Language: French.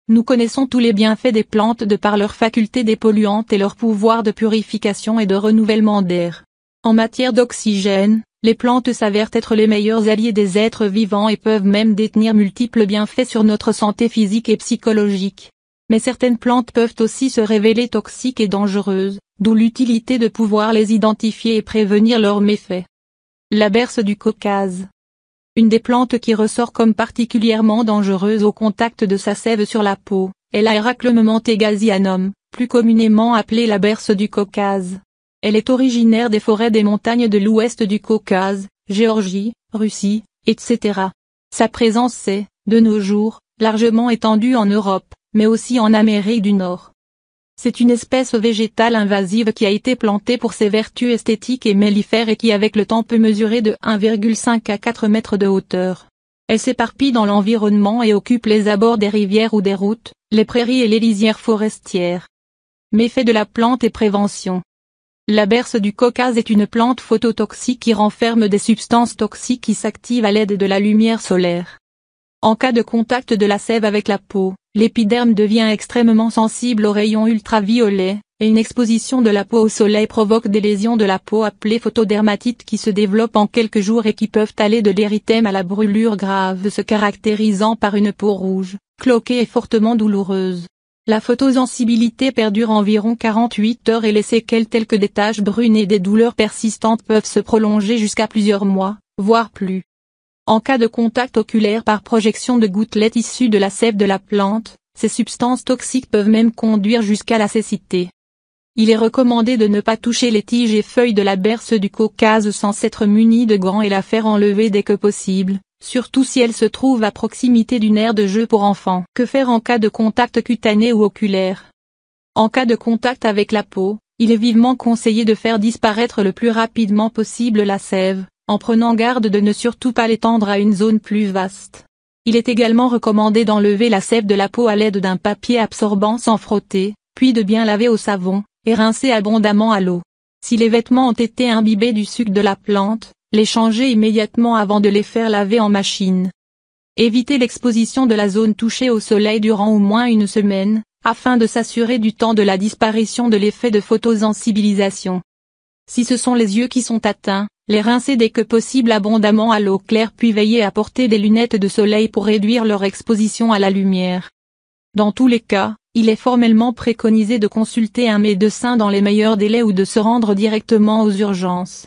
nous connaissons tous les bienfaits des plantes de par leur faculté dépolluante et leur pouvoir de purification et de renouvellement d'air. En matière d'oxygène, les plantes s'avèrent être les meilleurs alliés des êtres vivants et peuvent même détenir multiples bienfaits sur notre santé physique et psychologique. Mais certaines plantes peuvent aussi se révéler toxiques et dangereuses, d'où l'utilité de pouvoir les identifier et prévenir leurs méfaits. La berce du Caucase. Une des plantes qui ressort comme particulièrement dangereuse au contact de sa sève sur la peau, est l'Aeracleum tegasianum, plus communément appelée la berce du Caucase. Elle est originaire des forêts des montagnes de l'ouest du Caucase, Géorgie, Russie, etc. Sa présence est, de nos jours, largement étendue en Europe, mais aussi en Amérique du Nord. C'est une espèce végétale invasive qui a été plantée pour ses vertus esthétiques et mellifères et qui avec le temps peut mesurer de 1,5 à 4 mètres de hauteur. Elle s'éparpille dans l'environnement et occupe les abords des rivières ou des routes, les prairies et les lisières forestières. Méfaits de la plante et prévention. La berce du Caucase est une plante phototoxique qui renferme des substances toxiques qui s'activent à l'aide de la lumière solaire. En cas de contact de la sève avec la peau, l'épiderme devient extrêmement sensible aux rayons ultraviolets, et une exposition de la peau au soleil provoque des lésions de la peau appelées photodermatites qui se développent en quelques jours et qui peuvent aller de l'érythème à la brûlure grave se caractérisant par une peau rouge, cloquée et fortement douloureuse. La photosensibilité perdure environ 48 heures et les séquelles telles que des taches brunes et des douleurs persistantes peuvent se prolonger jusqu'à plusieurs mois, voire plus. En cas de contact oculaire par projection de gouttelettes issues de la sève de la plante, ces substances toxiques peuvent même conduire jusqu'à la cécité. Il est recommandé de ne pas toucher les tiges et feuilles de la berce du Caucase sans s'être muni de gants et la faire enlever dès que possible, surtout si elle se trouve à proximité d'une aire de jeu pour enfants. Que faire en cas de contact cutané ou oculaire? En cas de contact avec la peau, il est vivement conseillé de faire disparaître le plus rapidement possible la sève, en prenant garde de ne surtout pas l'étendre à une zone plus vaste. Il est également recommandé d'enlever la sève de la peau à l'aide d'un papier absorbant sans frotter, puis de bien laver au savon, et rincer abondamment à l'eau. Si les vêtements ont été imbibés du suc de la plante, les changer immédiatement avant de les faire laver en machine. Éviter l'exposition de la zone touchée au soleil durant au moins une semaine, afin de s'assurer du temps de la disparition de l'effet de photosensibilisation. Si ce sont les yeux qui sont atteints, les rincer dès que possible abondamment à l'eau claire puis veiller à porter des lunettes de soleil pour réduire leur exposition à la lumière. Dans tous les cas, il est formellement préconisé de consulter un médecin dans les meilleurs délais ou de se rendre directement aux urgences.